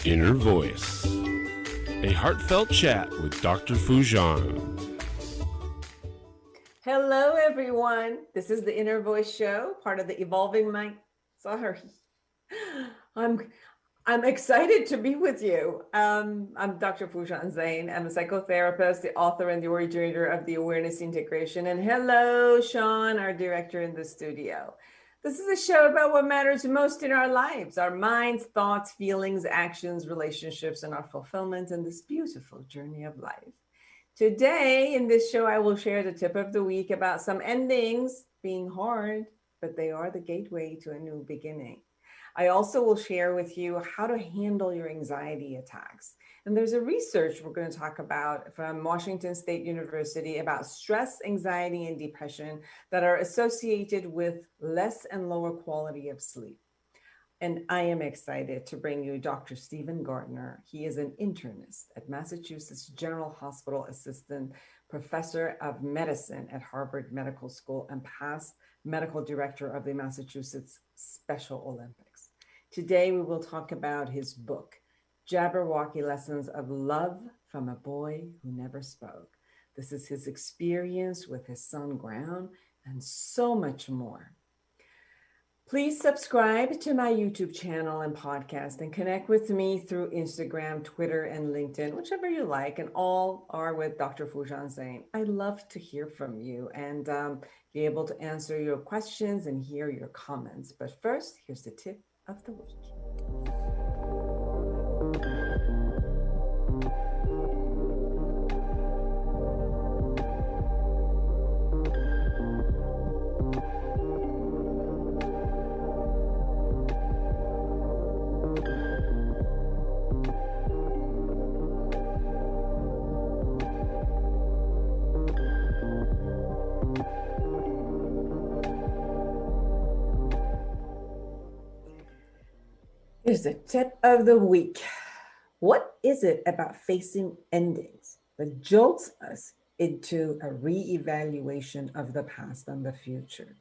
Inner Voice, a heartfelt chat with Dr. Foojan. Hello, everyone. This is the Inner Voice Show, part of the Evolving Mind. Sorry, I'm excited to be with you. I'm Dr. Foojan Zeine. I'm a psychotherapist, the author and the originator of the Awareness Integration. And hello, Sean, our director in the studio. This is a show about what matters most in our lives, our minds, thoughts, feelings, actions, relationships, and our fulfillment in this beautiful journey of life. Today, in this show, I will share the tip of the week about some endings being hard, but they are the gateway to a new beginning. I also will share with you how to handle your anxiety attacks. And there's a research we're going to talk about from Washington State University about stress, anxiety, and depression that are associated with less and lower quality of sleep. And I am excited to bring you Dr. Stephen Gardner. He is an internist at Massachusetts General Hospital, assistant professor of medicine at Harvard Medical School, and past medical director of the Massachusetts Special Olympics. Today, we will talk about his book, Jabberwocky Lessons of Love from a Boy Who Never Spoke. This is his experience with his son, Ground, and so much more. Please subscribe to my YouTube channel and podcast and connect with me through Instagram, Twitter, and LinkedIn, whichever you like, and all are with Dr. Foojan Zeine. I love to hear from you and be able to answer your questions and hear your comments. But first, here's the tip of the week. Here's the tip of the week. What is it about facing endings that jolts us into a re-evaluation of the past and the future?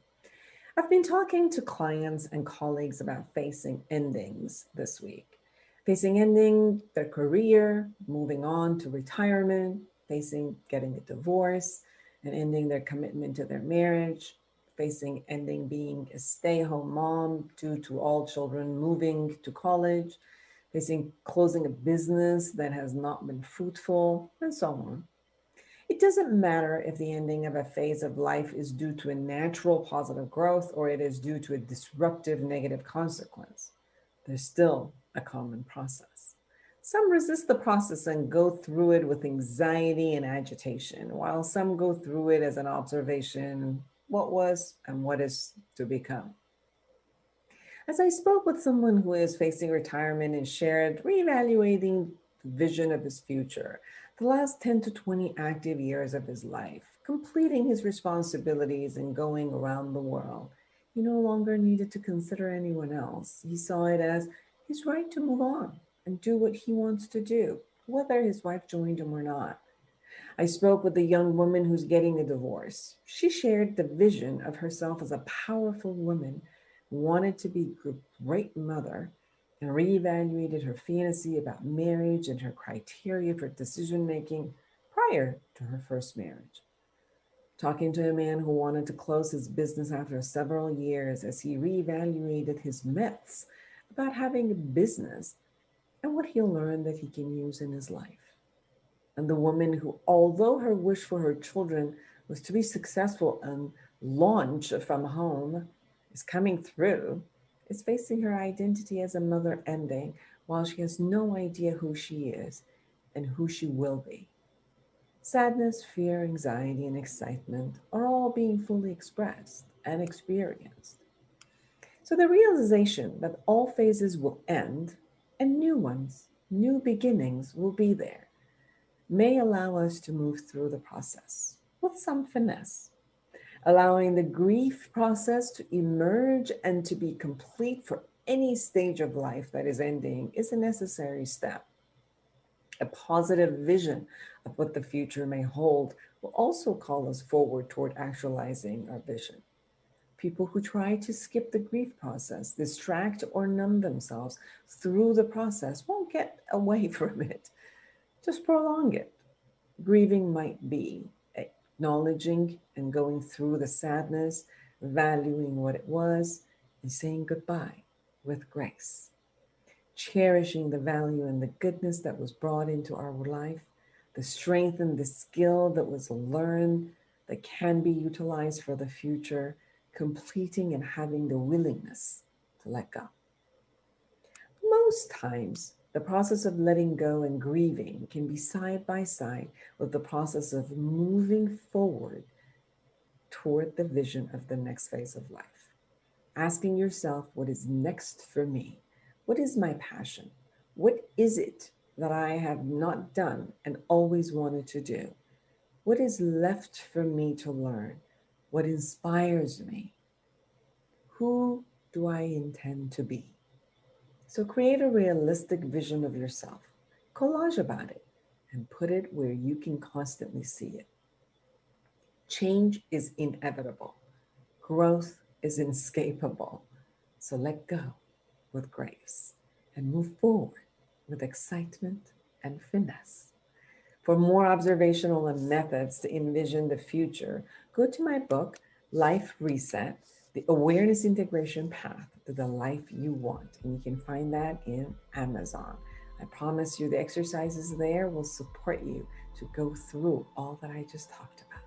I've been talking to clients and colleagues about facing endings this week. Facing ending their career, moving on to retirement, facing getting a divorce, and ending their commitment to their marriage, facing ending being a stay-at-home mom due to all children moving to college, facing closing a business that has not been fruitful, and so on. It doesn't matter if the ending of a phase of life is due to a natural positive growth or it is due to a disruptive negative consequence. There's still a common process. Some resist the process and go through it with anxiety and agitation, while some go through it as an observation, what was and what is to become. As I spoke with someone who is facing retirement and shared reevaluating the vision of his future, the last 10 to 20 active years of his life, completing his responsibilities and going around the world, he no longer needed to consider anyone else. He saw it as his right to move on and do what he wants to do, whether his wife joined him or not. I spoke with a young woman who's getting a divorce. She shared the vision of herself as a powerful woman who wanted to be a great mother and reevaluated her fantasy about marriage and her criteria for decision-making prior to her first marriage. Talking to a man who wanted to close his business after several years as he reevaluated his myths about having a business and what he'll learn that he can use in his life. And the woman who, although her wish for her children was to be successful and launch from home, is coming through, is facing her identity as a mother ending while she has no idea who she is and who she will be. Sadness, fear, anxiety, and excitement are all being fully expressed and experienced. So the realization that all phases will end and new ones, new beginnings will be there, may allow us to move through the process with some finesse. Allowing the grief process to emerge and to be complete for any stage of life that is ending is a necessary step. A positive vision of what the future may hold will also call us forward toward actualizing our vision. People who try to skip the grief process, distract or numb themselves through the process won't get away from it. Just prolong it. Grieving might be acknowledging and going through the sadness, valuing what it was, and saying goodbye with grace. Cherishing the value and the goodness that was brought into our life, the strength and the skill that was learned that can be utilized for the future, completing and having the willingness to let go. Most times, the process of letting go and grieving can be side by side with the process of moving forward toward the vision of the next phase of life. Asking yourself, what is next for me? What is my passion? What is it that I have not done and always wanted to do? What is left for me to learn? What inspires me? Who do I intend to be? So create a realistic vision of yourself, collage about it, and put it where you can constantly see it. Change is inevitable. Growth is inescapable. So let go with grace and move forward with excitement and finesse. For more observational and methods to envision the future, go to my book, Life Reset, The Awareness Integration Path to the Life You Want. And you can find that in Amazon. I promise you the exercises there will support you to go through all that I just talked about.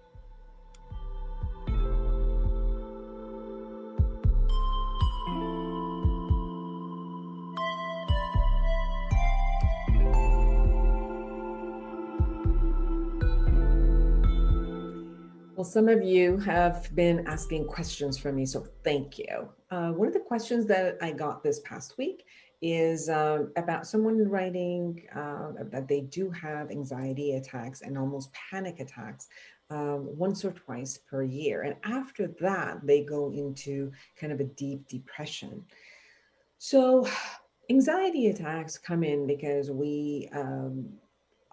Well, some of you have been asking questions from me, so thank you. One of the questions that I got this past week is about someone writing that they do have anxiety attacks and almost panic attacks once or twice per year. And after that, they go into kind of a deep depression. So anxiety attacks come in because we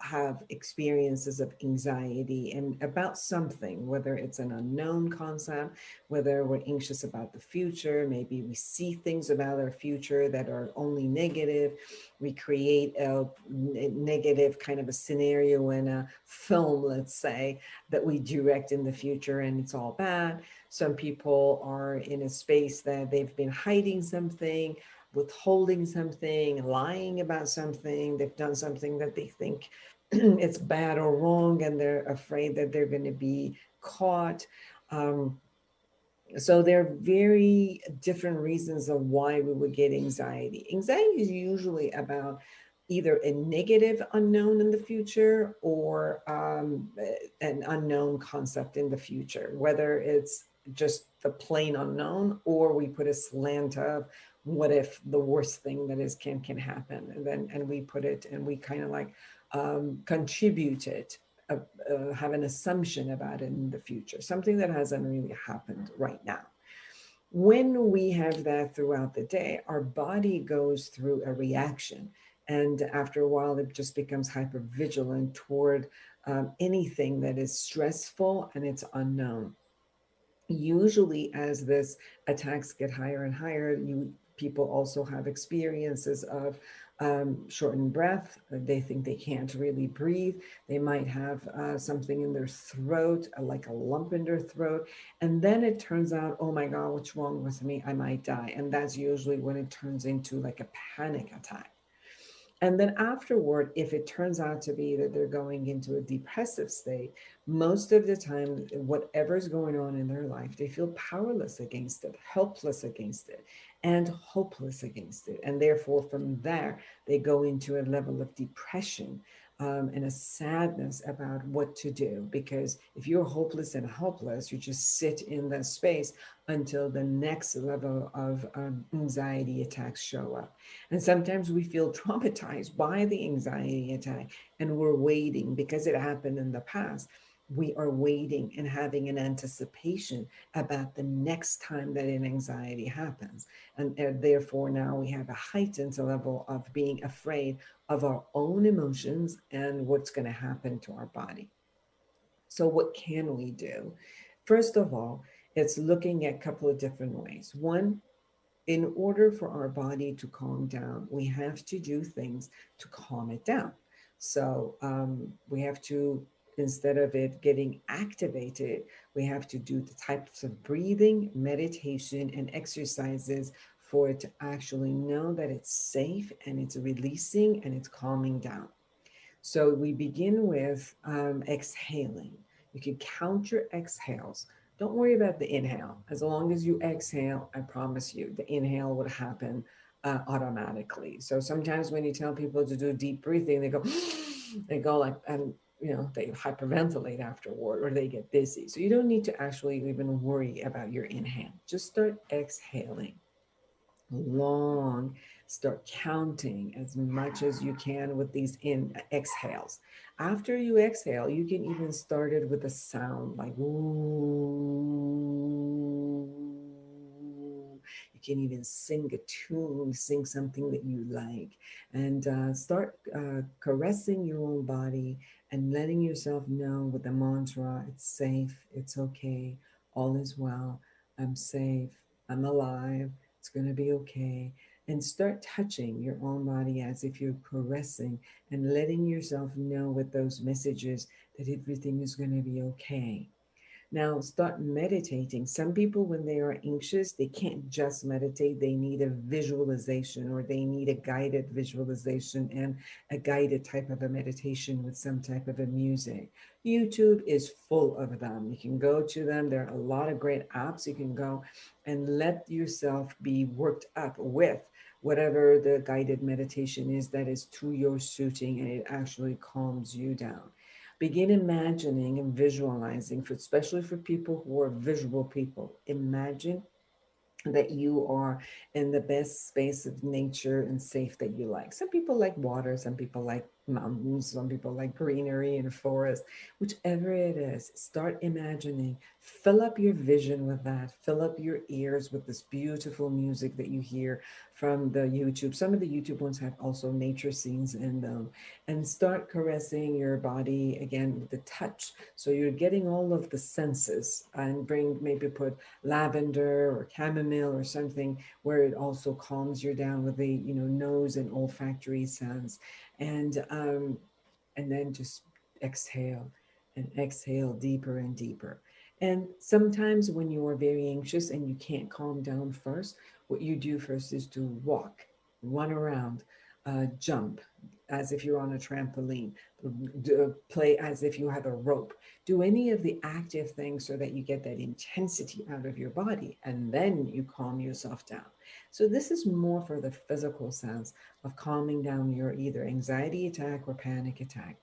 have experiences of anxiety and about something, whether it's an unknown concept, whether we're anxious about the future, maybe we see things about our future that are only negative. We create a negative kind of a scenario in a film, let's say, that we direct in the future and it's all bad. Some people are in a space that they've been hiding something, withholding something, lying about something. They've done something that they think it's bad or wrong, and they're afraid that they're going to be caught. So there are very different reasons of why we would get anxiety. Anxiety is usually about either a negative unknown in the future or an unknown concept in the future, whether it's just the plain unknown or we put a slant of what if the worst thing that is can happen, and we put it and we kind of like contribute it, have an assumption about it in the future, something that hasn't really happened right now. When we have that throughout the day, our body goes through a reaction. And after a while, it just becomes hypervigilant toward anything that is stressful and it's unknown. Usually, as this attacks get higher and higher, people also have experiences of shortened breath. They think they can't really breathe. They might have something in their throat, like a lump in their throat. And then it turns out, oh my God, what's wrong with me? I might die. And that's usually when it turns into like a panic attack. And then afterward, if it turns out to be that they're going into a depressive state, most of the time, whatever's going on in their life, they feel powerless against it, helpless against it, and hopeless against it. And therefore, from there, they go into a level of depression and a sadness about what to do. Because if you're hopeless and helpless, you just sit in that space until the next level of anxiety attacks show up. And sometimes we feel traumatized by the anxiety attack and we're waiting because it happened in the past. We are waiting and having an anticipation about the next time that an anxiety happens. And therefore now we have a heightened level of being afraid of our own emotions and what's going to happen to our body. So what can we do? First of all, It's looking at a couple of different ways. One, in order for our body to calm down, we have to do things to calm it down. So we have to, instead of it getting activated, we have to do the types of breathing, meditation, and exercises for it to actually know that it's safe and it's releasing and it's calming down. So we begin with exhaling. You can count your exhales. Don't worry about the inhale. As long as you exhale, I promise you, the inhale would happen automatically. So sometimes when you tell people to do deep breathing, they go like, and they hyperventilate afterward or they get dizzy. So you don't need to actually even worry about your inhale. Just start exhaling long. Start counting as much as you can with these exhales. After you exhale, you can even start it with a sound like ooh. You can even sing a tune, sing something that you like, and start caressing your own body and letting yourself know with the mantra, it's safe, it's okay, all is well, I'm safe, I'm alive, it's going to be okay. And start touching your own body as if you're caressing and letting yourself know with those messages that everything is going to be okay. Now start meditating. Some people, when they are anxious, they can't just meditate. They need a visualization or they need a guided visualization and a guided type of a meditation with some type of a music. YouTube is full of them. You can go to them. There are a lot of great apps. You can go and let yourself be worked up with whatever the guided meditation is that is to your suiting, and it actually calms you down. Begin imagining and visualizing, especially for people who are visual people. Imagine that you are in the best space of nature and safe that you like. Some people like water, some people like mountains, some people like greenery and forest, whichever it is, start imagining, fill up your vision with that, fill up your ears with this beautiful music that you hear from the YouTube. Some of the YouTube ones have also nature scenes in them, and start caressing your body again with the touch. So you're getting all of the senses, and maybe put lavender or chamomile or something where it also calms you down with the nose and olfactory sense, and then just exhale and exhale deeper and deeper. And sometimes when you are very anxious and you can't calm down first, what you do first is to walk, run around, jump as if you're on a trampoline, play as if you have a rope. Do any of the active things so that you get that intensity out of your body, and then you calm yourself down. So this is more for the physical sense of calming down your either anxiety attack or panic attack.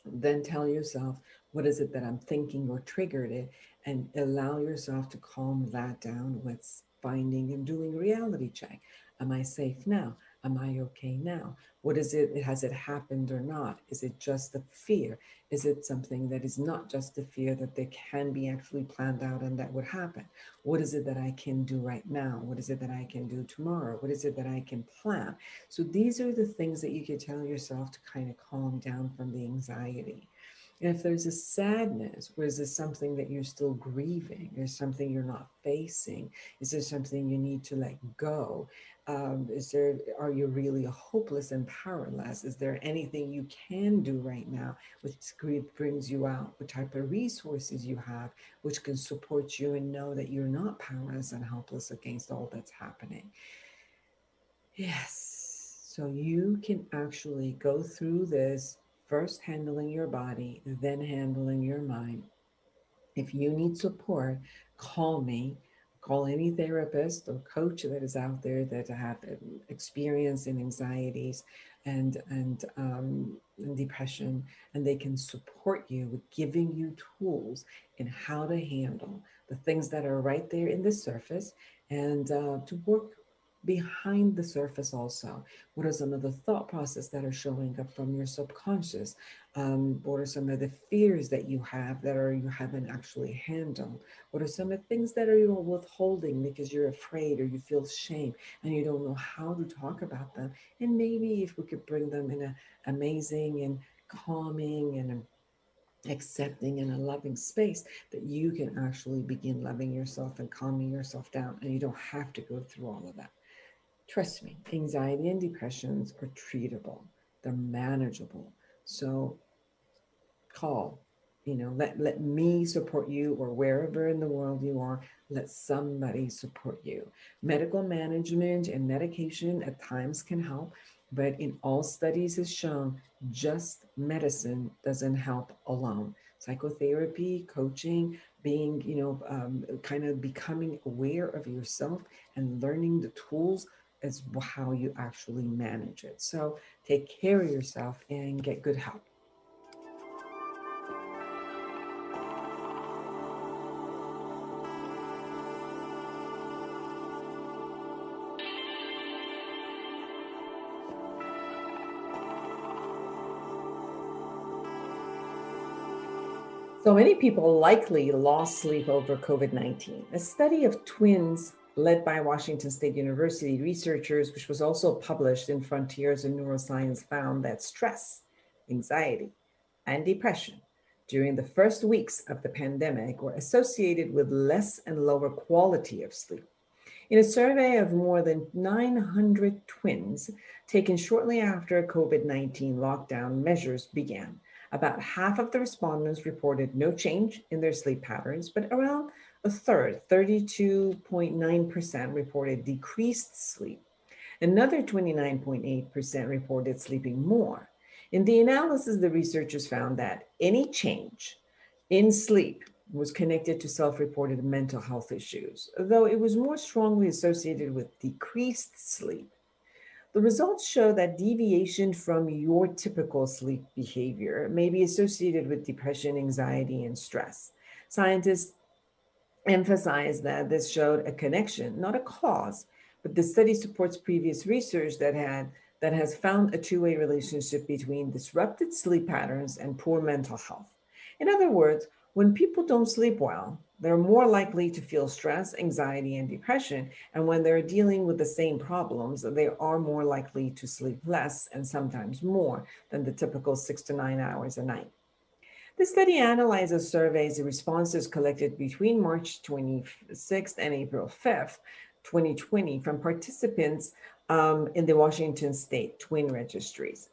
Then tell yourself, what is it that I'm thinking or triggered it? And allow yourself to calm that down with finding and doing reality check. Am I safe now? Am I okay now? What is it? Has it happened or not? Is it just a fear? Is it something that is not just a fear that they can be actually planned out and that would happen? What is it that I can do right now? What is it that I can do tomorrow? What is it that I can plan? So these are the things that you can tell yourself to kind of calm down from the anxiety. And if there's a sadness, or is this something that you're still grieving? Is something you're not facing? Is there something you need to let go? Are you really hopeless and powerless? Is there anything you can do right now which brings you out? What type of resources you have which can support you and know that you're not powerless and helpless against all that's happening? Yes. So you can actually go through this, first handling your body, then handling your mind. If you need support, call me. Call any therapist or coach that is out there that have experience in anxieties and depression, and they can support you with giving you tools in how to handle the things that are right there in the surface, and to work behind the surface also. What are some of the thought process that are showing up from your subconscious? What are some of the fears that you have that you haven't actually handled? What are some of the things that you're withholding because you're afraid or you feel shame and you don't know how to talk about them? And maybe if we could bring them in an amazing and calming and accepting and a loving space that you can actually begin loving yourself and calming yourself down. And you don't have to go through all of that. Trust me, anxiety and depressions are treatable. They're manageable. So call, let me support you, or wherever in the world you are, let somebody support you. Medical management and medication at times can help, but in all studies has shown just medicine doesn't help alone. Psychotherapy, coaching, being, kind of becoming aware of yourself and learning the tools is how you actually manage it. So take care of yourself and get good help. So many people likely lost sleep over COVID-19. A study of twins led by Washington State University researchers, which was also published in Frontiers in Neuroscience, found that stress, anxiety, and depression during the first weeks of the pandemic were associated with less and lower quality of sleep. In a survey of more than 900 twins taken shortly after COVID-19 lockdown measures began, about half of the respondents reported no change in their sleep patterns, but around a third, 32.9%, reported decreased sleep. Another 29.8% reported sleeping more. In the analysis, the researchers found that any change in sleep was connected to self-reported mental health issues, though it was more strongly associated with decreased sleep. The results show that deviation from your typical sleep behavior may be associated with depression, anxiety, and stress. Scientists emphasize that this showed a connection, not a cause, but the study supports previous research that has found a two-way relationship between disrupted sleep patterns and poor mental health. In other words, when people don't sleep well, they're more likely to feel stress, anxiety, and depression. And when they're dealing with the same problems, they are more likely to sleep less and sometimes more than the typical 6 to 9 hours a night. The study analyzes surveys and responses collected between March 26th and April 5th, 2020, from participants in the Washington State Twin Registries.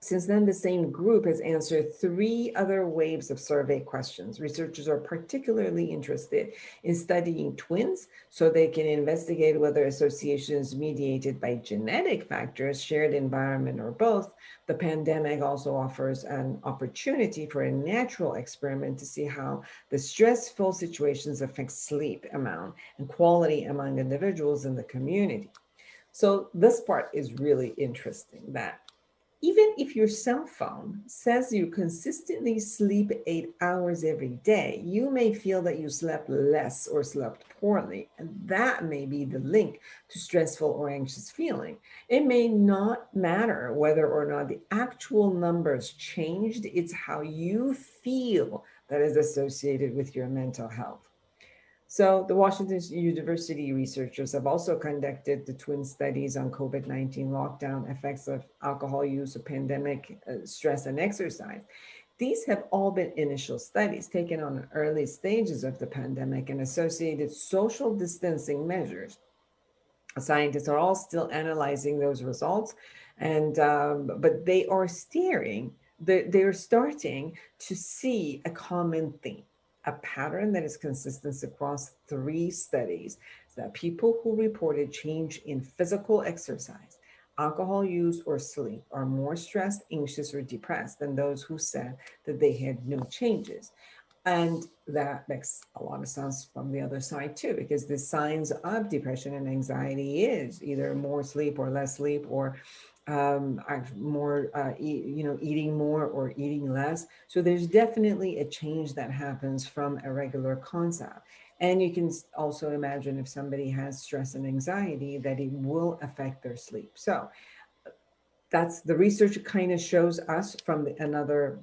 Since then, the same group has answered 3 other waves of survey questions. Researchers are particularly interested in studying twins so they can investigate whether associations mediated by genetic factors, shared environment, or both. The pandemic also offers an opportunity for a natural experiment to see how the stressful situations affect sleep amount and quality among individuals in the community. So this part is really interesting, that even if your cell phone says you consistently sleep 8 hours every day, you may feel that you slept less or slept poorly. And that may be the link to stressful or anxious feeling. It may not matter whether or not the actual numbers changed. It's how you feel that is associated with your mental health. So the Washington University researchers have also conducted the twin studies on COVID-19 lockdown effects of alcohol use, of pandemic stress, and exercise. These have all been initial studies taken on early stages of the pandemic and associated social distancing measures. Scientists are all still analyzing those results, and but they're starting to see a common theme, a pattern that is consistent across 3 studies, that people who reported change in physical exercise, alcohol use, or sleep are more stressed, anxious, or depressed than those who said that they had no changes. And that makes a lot of sense from the other side too, because the signs of depression and anxiety is either more sleep or less sleep, or eating more or eating less. So there's definitely a change that happens from a regular concept. And you can also imagine if somebody has stress and anxiety, that it will affect their sleep. So that's the research kind of shows us from another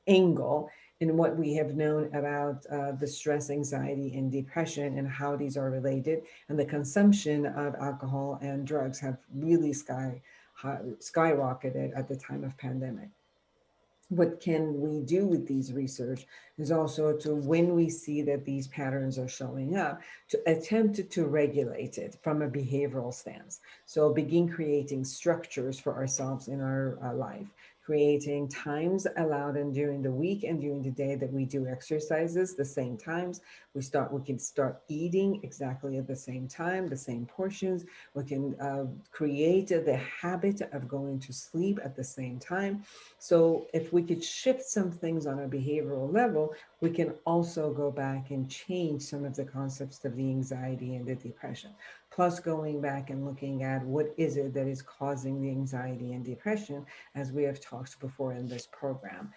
angle in what we have known about the stress, anxiety, and depression, and how these are related. And the consumption of alcohol and drugs have really skyrocketed at the time of pandemic. what can we do with these research is also to, when we see that these patterns are showing up, to attempt to regulate it from a behavioral stance. So begin creating structures for ourselves in our life, creating times allowed and during the week and during the day that we do exercises the same times. We can start eating exactly at the same time, the same portions. We can create the habit of going to sleep at the same time. So if we could shift some things on a behavioral level, we can also go back and change some of the concepts of the anxiety and the depression. Plus going back and looking at what is it that is causing the anxiety and depression, as we have talked before in this program,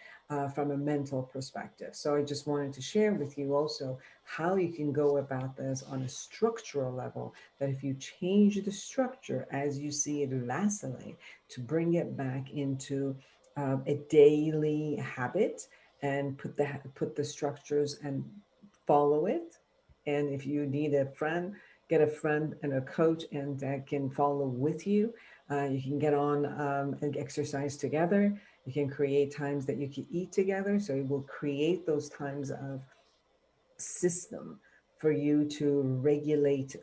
from a mental perspective. So I just wanted to share with you also how you can go about this on a structural level, that if you change the structure as you see it vacillate, to bring it back into a daily habit and put the structures and follow it. And if you need a friend, get a friend and a coach and that can follow with you. You can get on and exercise together. You can create times that you can eat together. So it will create those times of system for you to regulate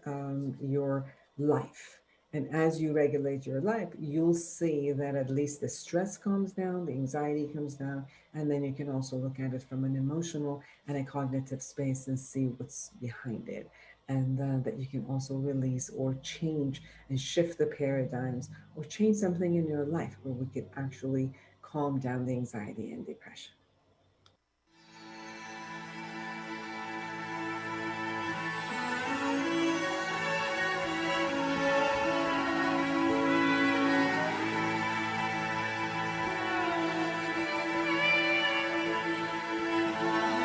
your life. And as you regulate your life, you'll see that at least the stress comes down, the anxiety comes down, and then you can also look at it from an emotional and a cognitive space and see what's behind it. And that you can also release or change and shift the paradigms or change something in your life where we could actually calm down the anxiety and depression.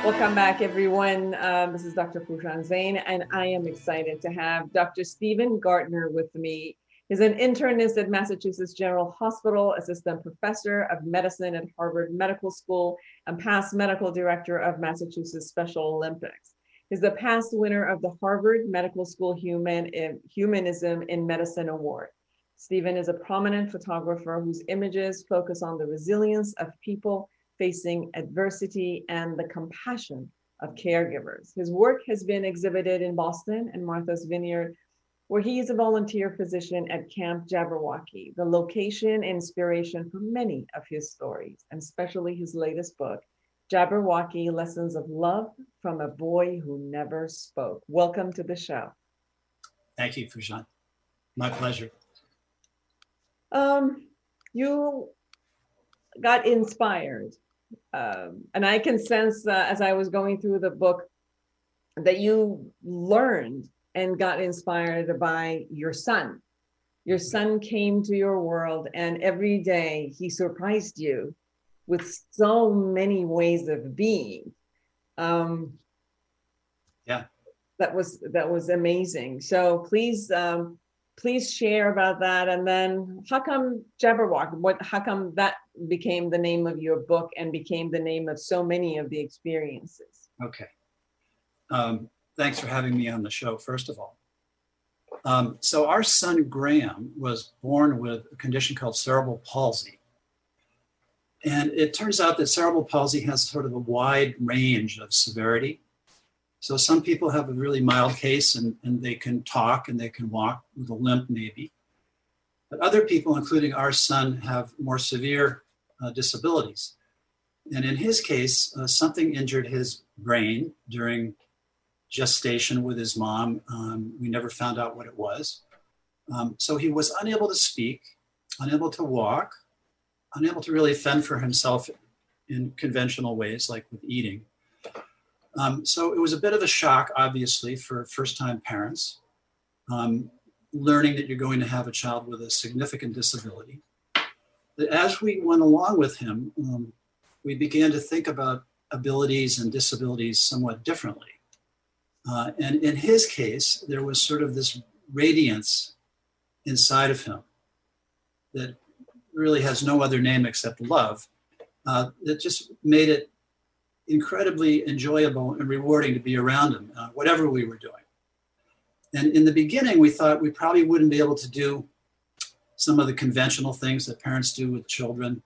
Welcome back, everyone. This is Dr. Foojan Zeine, and I am excited to have Dr. Stephen Gardner with me. He's an internist at Massachusetts General Hospital, assistant professor of medicine at Harvard Medical School, and past medical director of Massachusetts Special Olympics. He's the past winner of the Harvard Medical School Humanism in Medicine Award. Stephen is a prominent photographer whose images focus on the resilience of people facing adversity and the compassion of caregivers. His work has been exhibited in Boston and Martha's Vineyard, where he is a volunteer physician at Camp Jabberwocky, the location and inspiration for many of his stories, and especially his latest book, Jabberwocky Lessons of Love from a Boy Who Never Spoke. Welcome to the show. Thank you, Foojan. My pleasure. You got inspired. And I can sense as I was going through the book that you learned and got inspired by your son. Your son came to your world, and every day he surprised you with so many ways of being. Yeah, that was amazing. So please share about that. And then how come Jabberwocky? How come that became the name of your book and became the name of so many of the experiences? Okay. Thanks for having me on the show, first of all. So our son, Graham, was born with a condition called cerebral palsy. And it turns out that cerebral palsy has sort of a wide range of severity. So some people have a really mild case and they can talk and they can walk with a limp maybe. But other people, including our son, have more severe disabilities. And in his case, something injured his brain during gestation with his mom. We never found out what it was. So he was unable to speak, unable to walk, unable to really fend for himself in conventional ways like with eating. So it was a bit of a shock, obviously, for first-time parents, learning that you're going to have a child with a significant disability. But as we went along with him, we began to think about abilities and disabilities somewhat differently. And in his case, there was sort of this radiance inside of him that really has no other name except love, that just made it incredibly enjoyable and rewarding to be around him, whatever we were doing. And in the beginning, we thought we probably wouldn't be able to do some of the conventional things that parents do with children,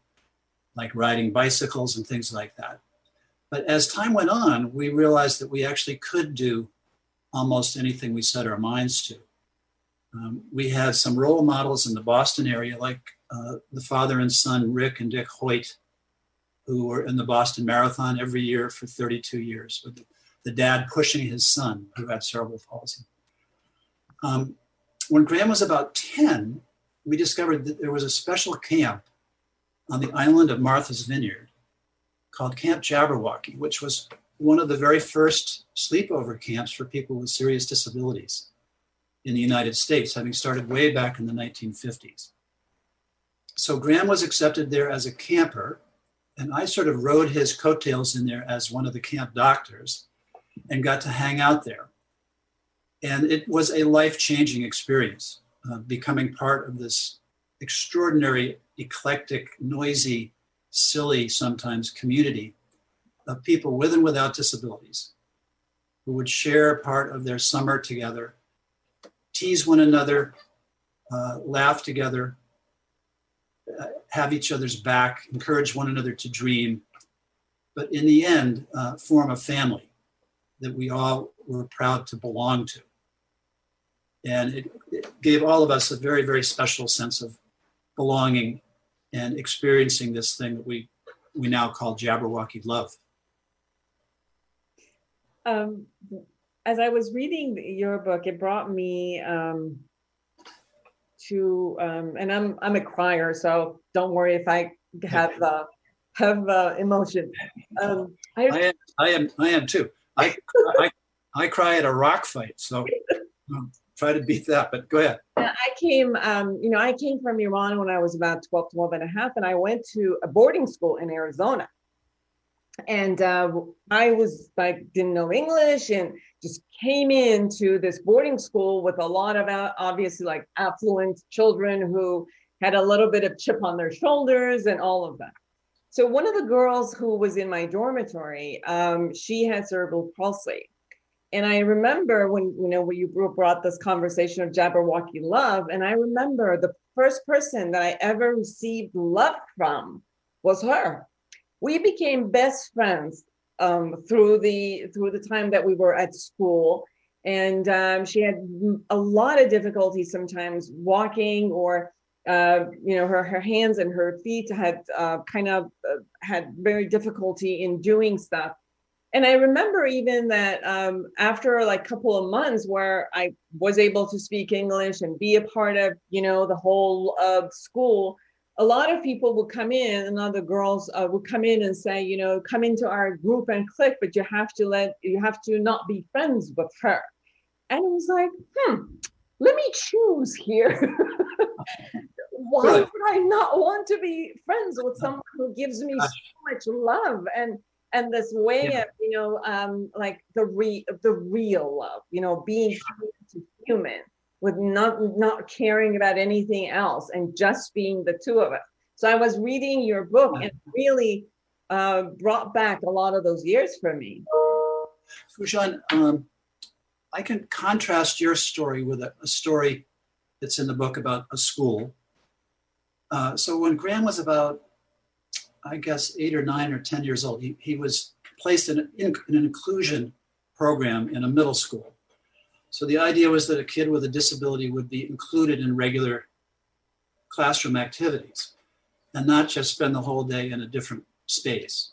like riding bicycles and things like that. But as time went on, we realized that we actually could do almost anything we set our minds to. We had some role models in the Boston area, like the father and son, Rick and Dick Hoyt, who were in the Boston Marathon every year for 32 years, with the dad pushing his son who had cerebral palsy. When Graham was about 10, we discovered that there was a special camp on the island of Martha's Vineyard called Camp Jabberwocky, which was one of the very first sleepover camps for people with serious disabilities in the United States, having started way back in the 1950s. So Graham was accepted there as a camper, and I sort of rode his coattails in there as one of the camp doctors and got to hang out there. And it was a life-changing experience, becoming part of this extraordinary, eclectic, noisy, silly sometimes community of people with and without disabilities who would share part of their summer together, tease one another, laugh together, have each other's back, encourage one another to dream, but in the end, form a family that we all were proud to belong to. And it gave all of us a very, very special sense of belonging and experiencing this thing that we now call Jabberwocky Love. As I was reading your book, it brought me to, and I'm a crier, so don't worry if I have emotion. I am too. I cry at a rock fight, so try to beat that, but go ahead. I came from Iran when I was about 12 and a half, and I went to a boarding school in Arizona. And I was like, didn't know English and just came into this boarding school with a lot of obviously like affluent children who had a little bit of chip on their shoulders and all of that. So one of the girls who was in my dormitory, she had cerebral palsy. And I remember when you brought this conversation of Jabberwocky Love, and I remember the first person that I ever received love from was her. We became best friends through the time that we were at school, and she had a lot of difficulty sometimes walking, or her hands and her feet had had very difficulty in doing stuff. And I remember even that after like a couple of months where I was able to speak English and be a part of the whole school, a lot of people would come in, and other girls would come in and say, come into our group and click, but you have to not be friends with her. And it was like, let me choose here. Why would I not want to be friends with someone who gives me so much love and this way of, like the real love, being human, with not caring about anything else and just being the two of us. So I was reading your book and it really brought back a lot of those years for me. Foojan, I can contrast your story with a story that's in the book about a school. So when Graham was about, I guess, 8 or 9 or 10 years old, he was placed in an inclusion program in a middle school. So the idea was that a kid with a disability would be included in regular classroom activities and not just spend the whole day in a different space.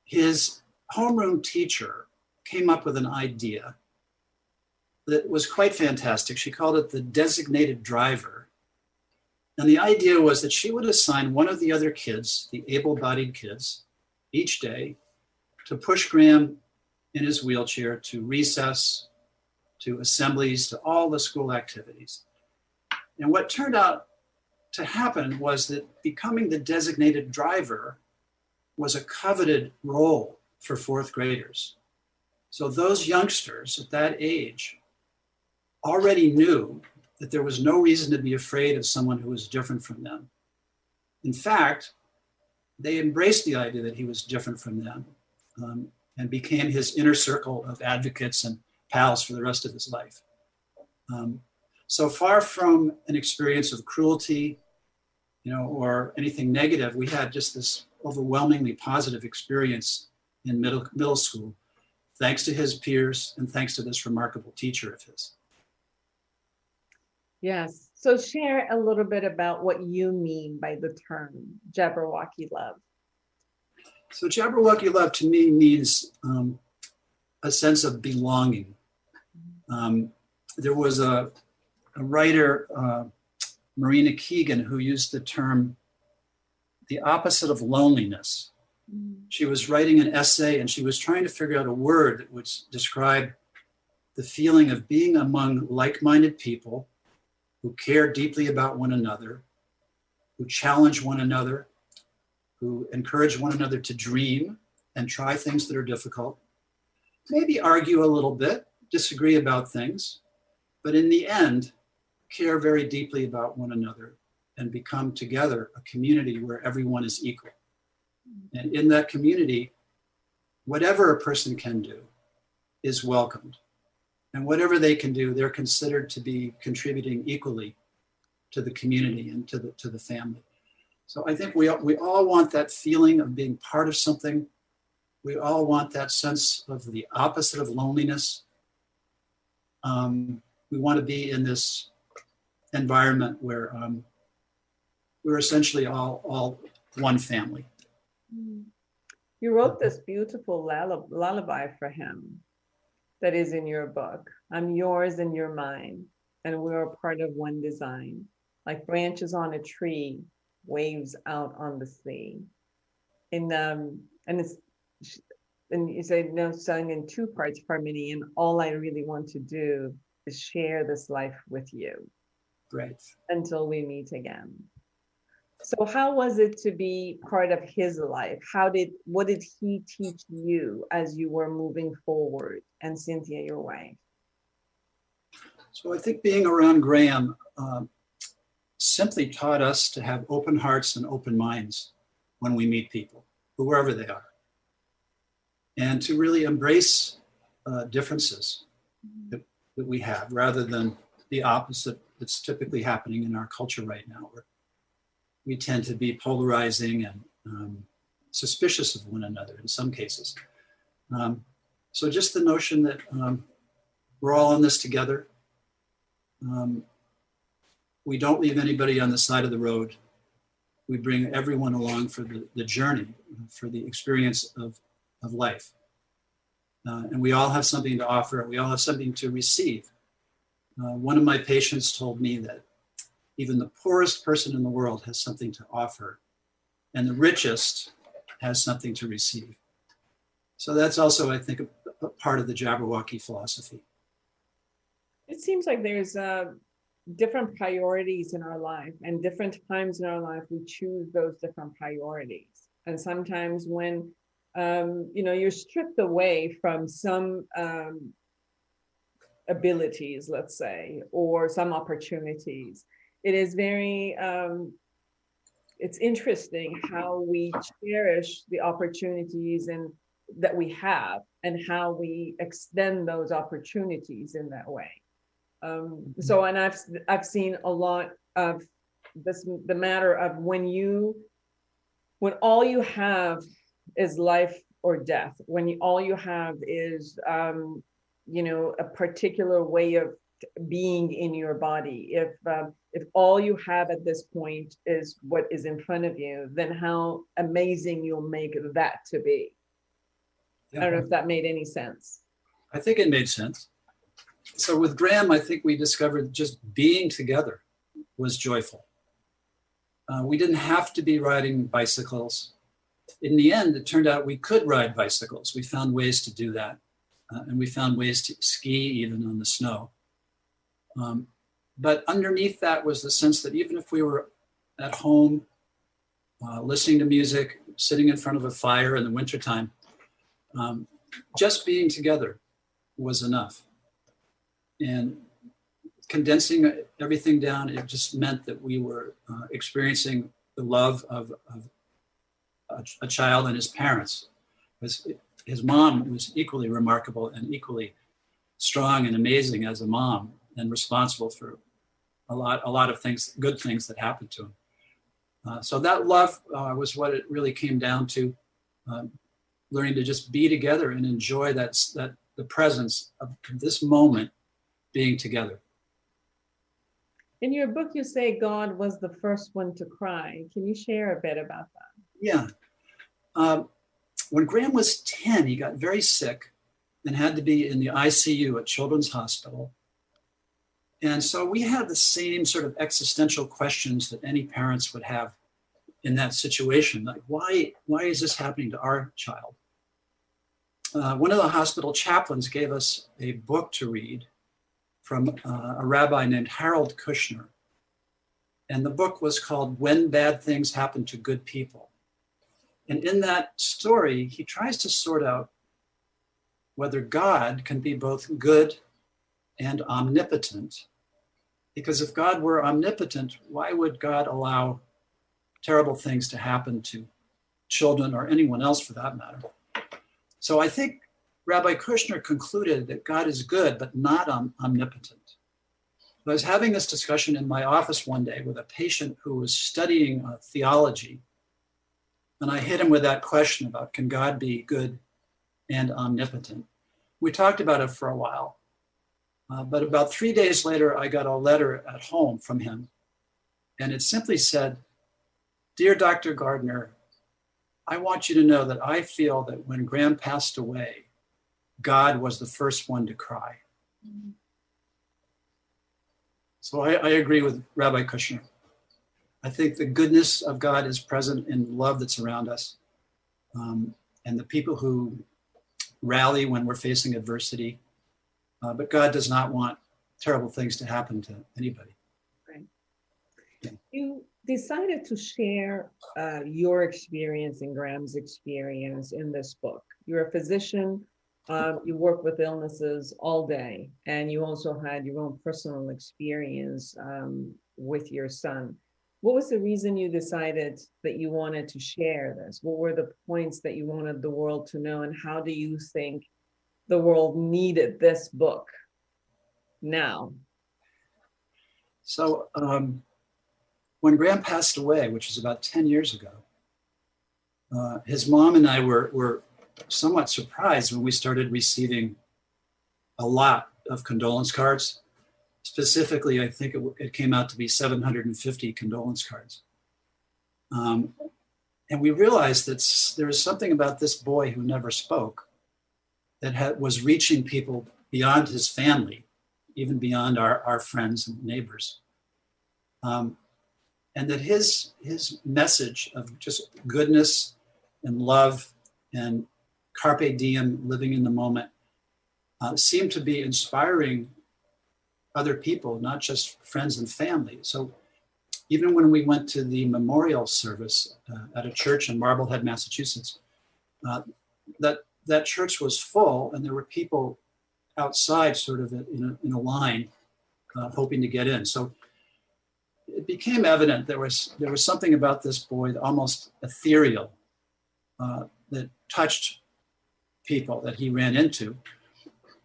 His homeroom teacher came up with an idea that was quite fantastic. She called it the designated driver. And the idea was that she would assign one of the other kids, the able-bodied kids, each day to push Graham in his wheelchair to recess, to assemblies, to all the school activities. And what turned out to happen was that becoming the designated driver was a coveted role for fourth graders. So those youngsters at that age already knew that there was no reason to be afraid of someone who was different from them. In fact, they embraced the idea that he was different from them and became his inner circle of advocates and pals for the rest of his life. So far from an experience of cruelty or anything negative. We had just this overwhelmingly positive experience in middle school, thanks to his peers and thanks to this remarkable teacher of his. Yes. So share a little bit about what you mean by the term Jabberwocky Lov. So Jabberwocky Lov to me means a sense of belonging. There was a writer, Marina Keegan, who used the term the opposite of loneliness. She was writing an essay and she was trying to figure out a word that would describe the feeling of being among like-minded people who care deeply about one another, who challenge one another, who encourage one another to dream and try things that are difficult, maybe argue a little bit, disagree about things, but in the end, care very deeply about one another and become together a community where everyone is equal. And in that community, whatever a person can do is welcomed. And whatever they can do, they're considered to be contributing equally to the community and to the family. So I think we all want that feeling of being part of something. We all want that sense of the opposite of loneliness. We want to be in this environment where we're essentially all one family. You wrote this beautiful lullaby for him that is in your book. I'm yours and you're mine, and we're a part of one design, like branches on a tree, waves out on the sea. And you say, no, sung in two parts harmony, and all I really want to do is share this life with you. Great. Until we meet again. So how was it to be part of his life? What did he teach you as you were moving forward, and Cynthia, your wife? So I think being around Graham simply taught us to have open hearts and open minds when we meet people, whoever they are, and to really embrace differences that we have, rather than the opposite that's typically happening in our culture right now, where we tend to be polarizing and suspicious of one another in some cases. So just the notion that we're all in this together. We don't leave anybody on the side of the road. We bring everyone along for the journey, for the experience of life. And we all have something to offer. We all have something to receive. One of my patients told me that even the poorest person in the world has something to offer, and the richest has something to receive. So that's also, I think, a part of the Jabberwocky philosophy. It seems like there's different priorities in our life, and different times in our life we choose those different priorities. And sometimes when you're stripped away from some abilities, let's say, or some opportunities, it is very, it's interesting how we cherish the opportunities that we have, and how we extend those opportunities in that way. And I've seen a lot of this, the matter of when all you have is life or death, when all you have is, a particular way of being in your body. If all you have at this point is what is in front of you, then how amazing you'll make that to be. Yeah. I don't know if that made any sense. I think it made sense. So with Graham, I think we discovered just being together was joyful. We didn't have to be riding bicycles. In the end, it turned out we could ride bicycles. We found ways to do that. And we found ways to ski even on the snow. But underneath that was the sense that even if we were at home, listening to music, sitting in front of a fire in the wintertime, just being together was enough. And condensing everything down, it just meant that we were experiencing the love of a child and his parents. His mom was equally remarkable and equally strong and amazing as a mom, and responsible for a lot of things, good things that happened to So that love was what it really came down to, learning to just be together and enjoy the presence of this moment being together. In your book, you say God was the first one to cry. Can you share a bit about that? Yeah. When Graham was 10, he got very sick and had to be in the ICU at Children's Hospital. And so we had the same sort of existential questions that any parents would have in that situation. Like, why is this happening to our child? One of the hospital chaplains gave us a book to read from a rabbi named Harold Kushner. And the book was called When Bad Things Happen to Good People. And in that story, he tries to sort out whether God can be both good and omnipotent. Because if God were omnipotent, why would God allow terrible things to happen to children or anyone else for that matter? So I think Rabbi Kushner concluded that God is good, but not omnipotent. I was having this discussion in my office one day with a patient who was studying theology. And I hit him with that question about, can God be good and omnipotent? We talked about it for a while. But about 3 days later, I got a letter at home from him. And it simply said, "Dear Dr. Gardner, I want you to know that I feel that when Graham passed away, God was the first one to cry." Mm-hmm. So I agree with Rabbi Kushner. I think the goodness of God is present in the love that's around us. And the people who rally when we're facing adversity. But God does not want terrible things to happen to anybody. Right. Yeah. You decided to share your experience and Graham's experience in this book. You're a physician. You work with illnesses all day, and you also had your own personal experience with your son. What was the reason you decided that you wanted to share this? What were the points that you wanted the world to know, and how do you think the world needed this book now? So when Graham passed away, which was about 10 years ago, his mom and I were somewhat surprised when we started receiving a lot of condolence cards. Specifically, I think it came out to be 750 condolence cards. And we realized that there was something about this boy who never spoke that was reaching people beyond his family, even beyond our friends and neighbors. And that his message of just goodness and love and carpe diem, living in the moment, seemed to be inspiring other people, not just friends and family. So even when we went to the memorial service at a church in Marblehead, Massachusetts, that church was full, and there were people outside sort of in a line hoping to get in. So it became evident there was something about this boy almost ethereal that touched people that he ran into.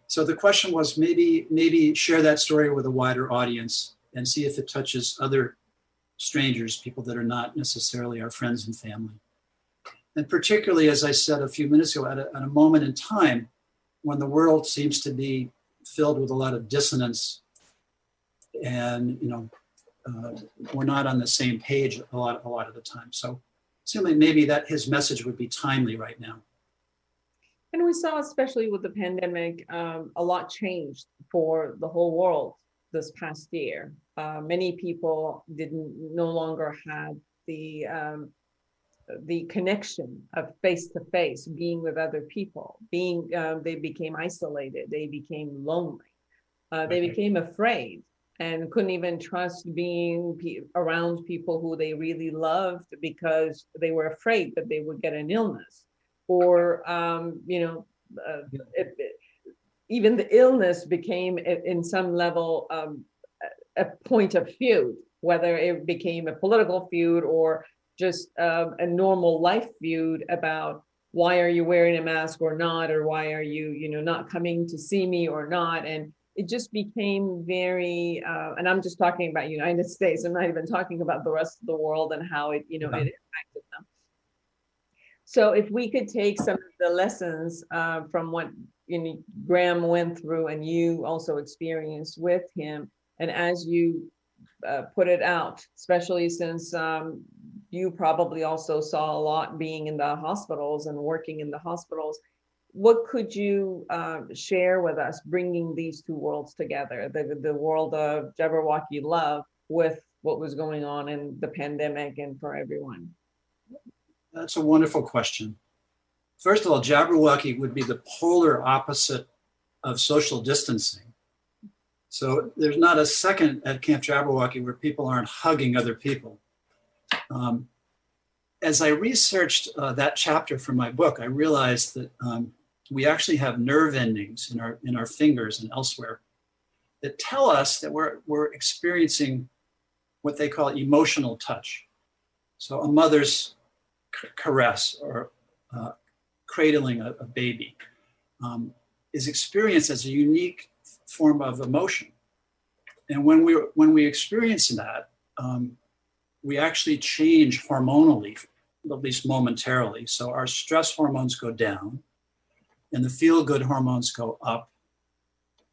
So the question was maybe share that story with a wider audience and see if it touches other strangers, people that are not necessarily our friends and family. And particularly, as I said a few minutes ago, at a moment in time when the world seems to be filled with a lot of dissonance, and we're not on the same page a lot of the time. So assuming maybe that his message would be timely right now. And we saw, especially with the pandemic, a lot changed for the whole world this past year. Many people no longer had the connection of face-to-face, being with other people. They became isolated. They became lonely. They became afraid and couldn't even trust being around people who they really loved because they were afraid that they would get an illness. Or, even the illness became, in some level, a point of feud, whether it became a political feud or just a normal life feud about why are you wearing a mask or not, or why are you, not coming to see me or not. And it just became very, and I'm just talking about United States. I'm not even talking about the rest of the world and how it, it impacted them. So if we could take some of the lessons from what Graham went through and you also experienced with him, and as you put it out, especially since you probably also saw a lot being in the hospitals and working in the hospitals, what could you share with us, bringing these two worlds together, the world of Jabberwocky Love with what was going on in the pandemic and for everyone? That's a wonderful question. First of all, Jabberwocky would be the polar opposite of social distancing. So there's not a second at Camp Jabberwocky where people aren't hugging other people. As I researched that chapter for my book, I realized that we actually have nerve endings in our fingers and elsewhere that tell us that we're experiencing what they call emotional touch. So a mother's caress or cradling a baby is experienced as a unique form of emotion. And when we experience that, we actually change hormonally, at least momentarily. So our stress hormones go down and the feel-good hormones go up,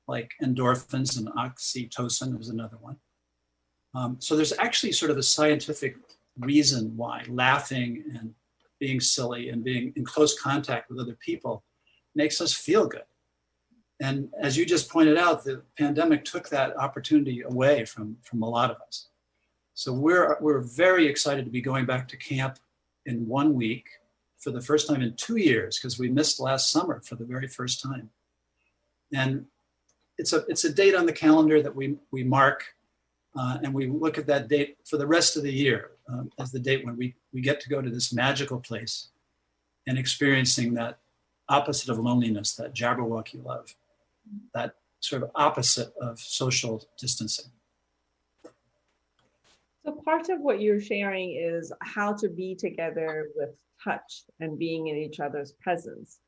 like endorphins and oxytocin is another one. So there's actually sort of a scientific reason why laughing and being silly and being in close contact with other people makes us feel good. And as you just pointed out, the pandemic took that opportunity away from a lot of us. So we're very excited to be going back to camp in 1 week for the first time in 2 years, because we missed last summer for the very first time. And it's a date on the calendar that we mark, and we look at that date for the rest of the year as the date when we get to go to this magical place and experiencing that opposite of loneliness, that Jabberwocky love, that sort of opposite of social distancing. So part of what you're sharing is how to be together with touch and being in each other's presence.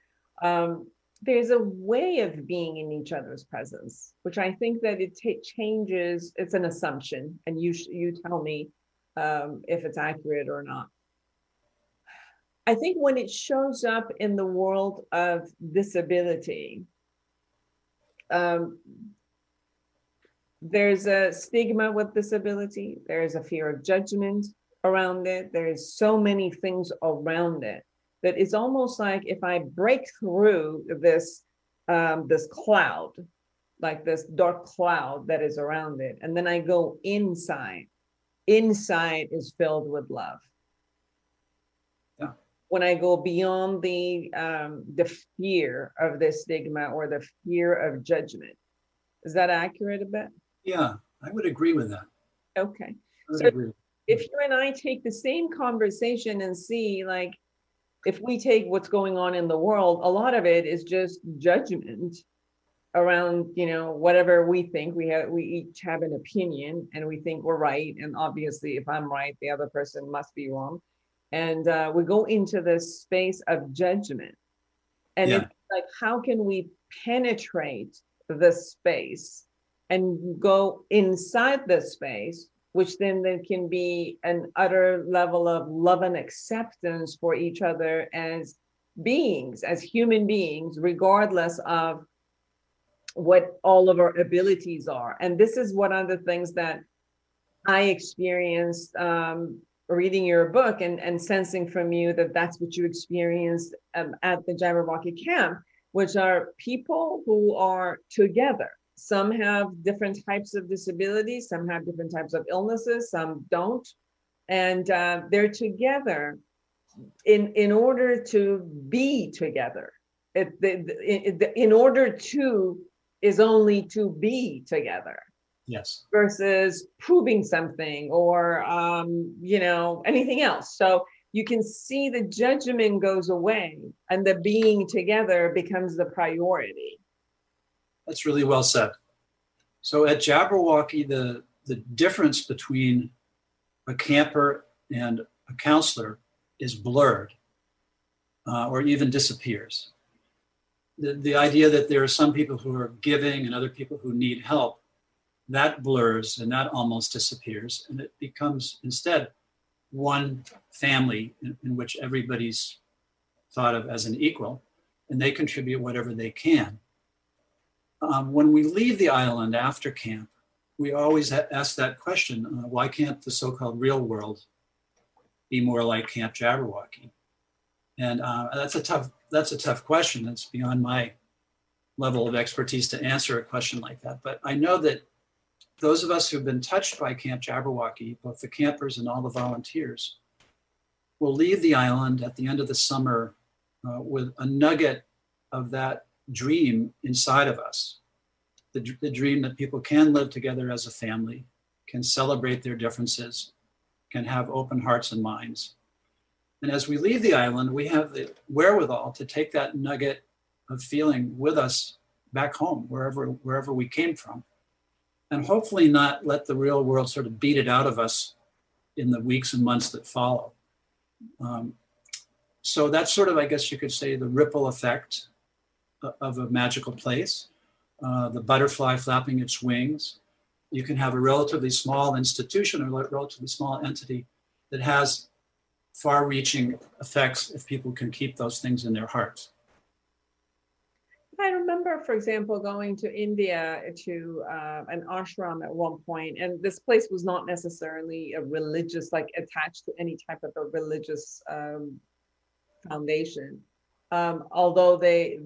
There's a way of being in each other's presence, which I think that it changes. It's an assumption, and you tell me if it's accurate or not. I think when it shows up in the world of disability, there's a stigma with disability. There's a fear of judgment around it. There's so many things around it that it's almost like if I break through this cloud, like this dark cloud that is around it, and then I go inside is filled with love. Yeah. When I go beyond the fear of the stigma or the fear of judgment. Is that accurate a bit? Yeah, I would agree with that. Okay. So if you and I take the same conversation and see, like, if we take what's going on in the world, a lot of it is just judgment around, whatever we think. We each have an opinion and we think we're right. And obviously, if I'm right, the other person must be wrong. And we go into this space of judgment. And it's like, how can we penetrate the space and go inside the space, which then there can be an utter level of love and acceptance for each other as beings, as human beings, regardless of what all of our abilities are. And this is one of the things that I experienced reading your book and sensing from you that that's what you experienced at the Jabberwocky camp, which are people who are together. Some have different types of disabilities, some have different types of illnesses, some don't. And they're together in order to be together. In order to is only to be together. Yes. Versus proving something or, anything else. So you can see the judgment goes away and the being together becomes the priority. That's really well said. So at Jabberwocky, the difference between a camper and a counselor is blurred or even disappears. the idea that there are some people who are giving and other people who need help, that blurs and that almost disappears. And it becomes instead one family in which everybody's thought of as an equal, and they contribute whatever they can. When we leave the island after camp, we always ask that question, why can't the so-called real world be more like Camp Jabberwocky? And that's a tough question. It's beyond my level of expertise to answer a question like that. But I know that those of us who've been touched by Camp Jabberwocky, both the campers and all the volunteers, will leave the island at the end of the summer with a nugget of that dream inside of us. The dream that people can live together as a family, can celebrate their differences, can have open hearts and minds. And as we leave the island, we have the wherewithal to take that nugget of feeling with us back home, wherever we came from, and hopefully not let the real world sort of beat it out of us in the weeks and months that follow. So that's sort of, I guess you could say, the ripple effect of a magical place. The butterfly flapping its wings. You can have a relatively small institution or a relatively small entity that has far-reaching effects if people can keep those things in their hearts. I remember, for example, going to India to an ashram at one point, and this place was not necessarily a religious, like attached to any type of a religious foundation. Although it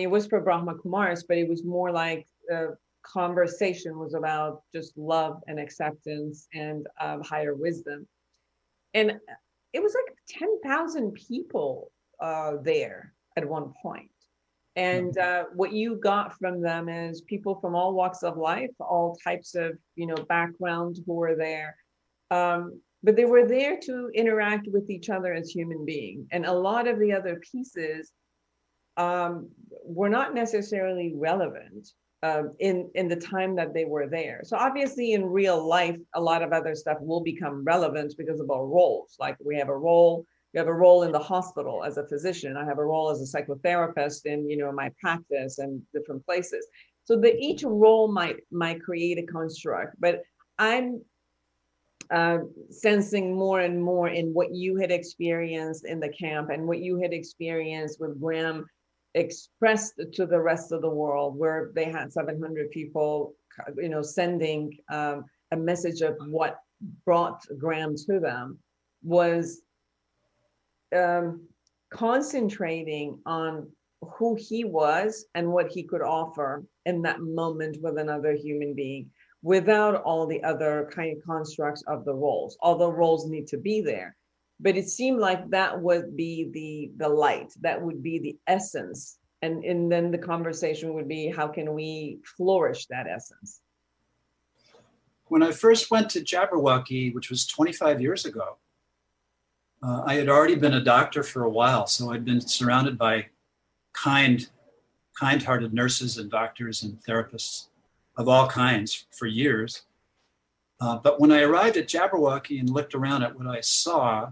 was for Brahma Kumaris, but it was more like conversation was about just love and acceptance and higher wisdom. And it was like 10,000 people there at one point. And what you got from them is people from all walks of life, all types of, background who were there. But they were there to interact with each other as human beings. And a lot of the other pieces were not necessarily relevant in the time that they were there. So obviously in real life, a lot of other stuff will become relevant because of our roles. Like we have a role, you have a role in the hospital as a physician. I have a role as a psychotherapist in, my practice and different places. So each role might create a construct, but I'm sensing more and more in what you had experienced in the camp and what you had experienced with Graham expressed to the rest of the world, where they had 700 people, sending a message of what brought Graham to them, was concentrating on who he was and what he could offer in that moment with another human being, without all the other kind of constructs of the roles, although roles need to be there. But it seemed like that would be the light, that would be the essence. And then the conversation would be, how can we flourish that essence? When I first went to Jabberwocky, which was 25 years ago, I had already been a doctor for a while. So I'd been surrounded by kind-hearted nurses and doctors and therapists of all kinds for years. But when I arrived at Jabberwocky and looked around at what I saw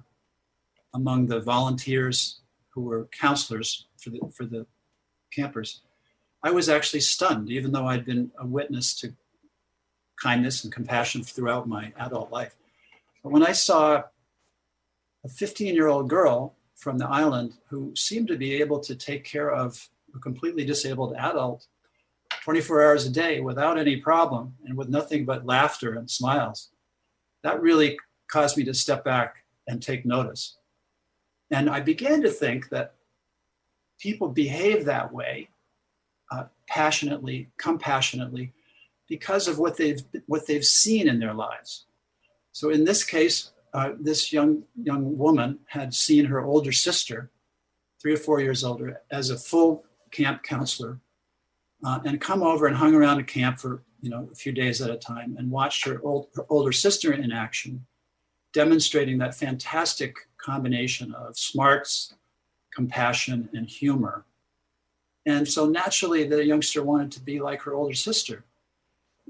among the volunteers who were counselors for the campers, I was actually stunned, even though I'd been a witness to kindness and compassion throughout my adult life. But when I saw a 15-year-old girl from the island who seemed to be able to take care of a completely disabled adult 24 hours a day without any problem and with nothing but laughter and smiles, that really caused me to step back and take notice. And I began to think that people behave that way, passionately, compassionately, because of what they've seen in their lives. So in this case, this young woman had seen her older sister, 3 or 4 years older, as a full camp counselor, and come over and hung around a camp for a few days at a time and watched her older sister in action, demonstrating that fantastic combination of smarts, compassion, and humor. And so naturally, the youngster wanted to be like her older sister.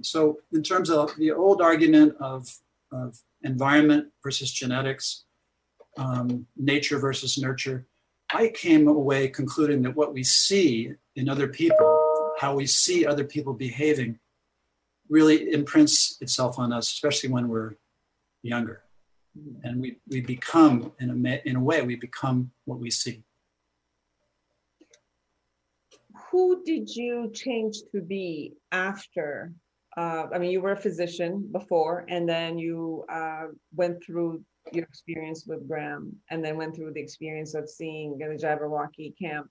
So in terms of the old argument of environment versus genetics, nature versus nurture, I came away concluding that what we see in other people, how we see other people behaving, really imprints itself on us, especially when we're younger. And we become, in a way, we become what we see. Who did you change to be after? I mean, you were a physician before, and then you went through your experience with Graham, and then went through the experience of seeing the Jabberwocky camp.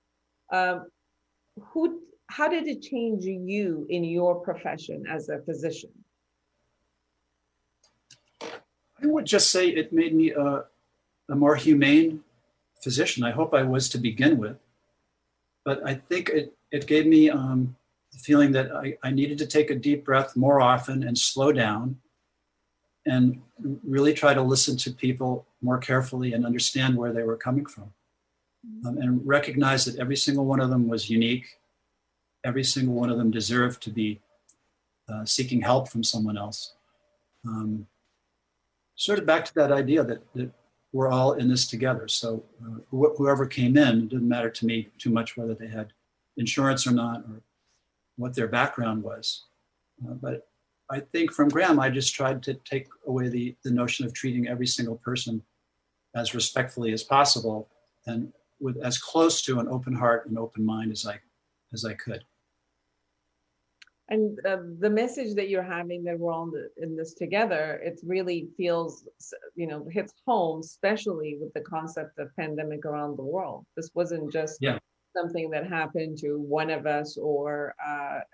How did it change you in your profession as a physician? I would just say it made me a more humane physician. I hope I was to begin with, but I think it gave me the feeling that I needed to take a deep breath more often and slow down and really try to listen to people more carefully and understand where they were coming from, and recognize that every single one of them was unique. Every single one of them deserved to be seeking help from someone else. Sort of back to that idea that we're all in this together. So whoever came in, it didn't matter to me too much whether they had insurance or not, or what their background was. But I think from Graham, I just tried to take away the notion of treating every single person as respectfully as possible and with as close to an open heart and open mind as I could. And the message that you're having, that we're all in this together, it really feels, hits home, especially with the concept of pandemic around the world. This wasn't just something that happened to one of us or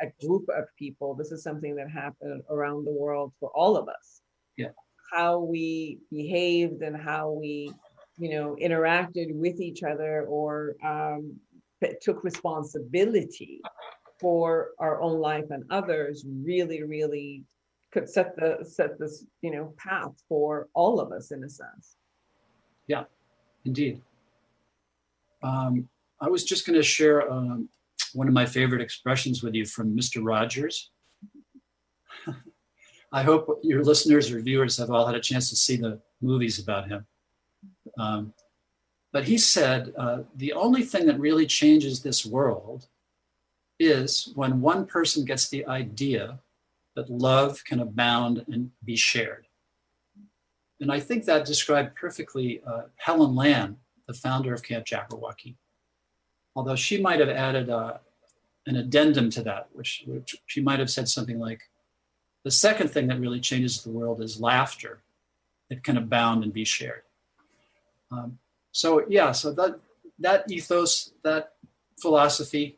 a group of people. This is something that happened around the world for all of us. Yeah. How we behaved and how we, interacted with each other or took responsibility for our own life and others really, really could set this, path for all of us in a sense. Yeah, indeed. I was just going to share one of my favorite expressions with you from Mr. Rogers. I hope your listeners or viewers have all had a chance to see the movies about him. But he said, the only thing that really changes this world is when one person gets the idea that love can abound and be shared. And I think that described perfectly Helen Land, the founder of Camp Jabberwocky. Although she might have added an addendum to that, which she might have said something like, the second thing that really changes the world is laughter that can abound and be shared. So that ethos, that philosophy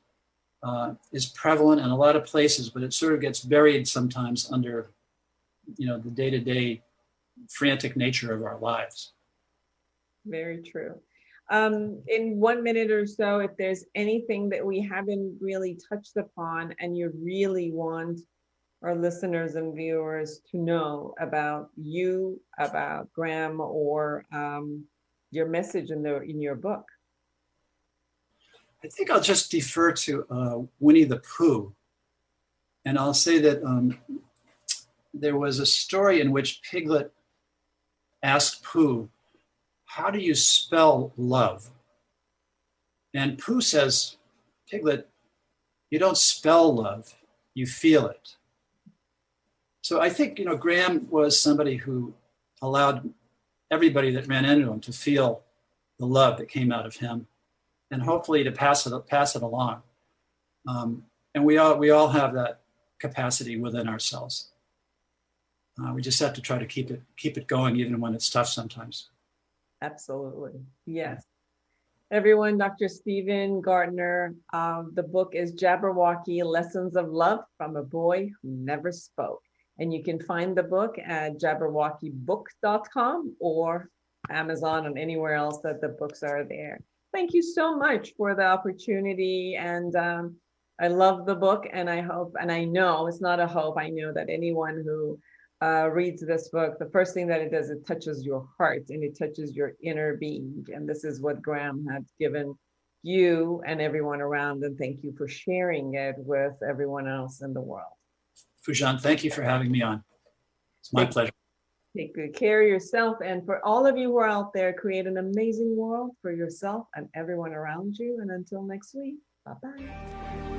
is prevalent in a lot of places, but it sort of gets buried sometimes under, the day-to-day frantic nature of our lives. Very true. In 1 minute or so, if there's anything that we haven't really touched upon and you really want our listeners and viewers to know about you, about Graham, or your message in your book. I think I'll just defer to Winnie the Pooh. And I'll say that there was a story in which Piglet asked Pooh, how do you spell love? And Pooh says, Piglet, you don't spell love, you feel it. So I think, Graham was somebody who allowed everybody that ran into him to feel the love that came out of him, and hopefully to pass it along. And we all have that capacity within ourselves. We just have to try to keep it going, even when it's tough sometimes. Absolutely, yes. Everyone, Dr. Stephen Gardner, the book is Jabberwocky, Lessons of Love from a Boy Who Never Spoke. And you can find the book at jabberwockybook.com or Amazon and anywhere else that the books are there. Thank you so much for the opportunity. And I love the book, and I hope, and I know, it's not a hope, I know that anyone who reads this book, the first thing that it does, it touches your heart and it touches your inner being. And this is what Graham has given you and everyone around. And thank you for sharing it with everyone else in the world. Foojan, thank you for having me on. It's my pleasure. Take good care of yourself. And for all of you who are out there, create an amazing world for yourself and everyone around you. And until next week, bye-bye.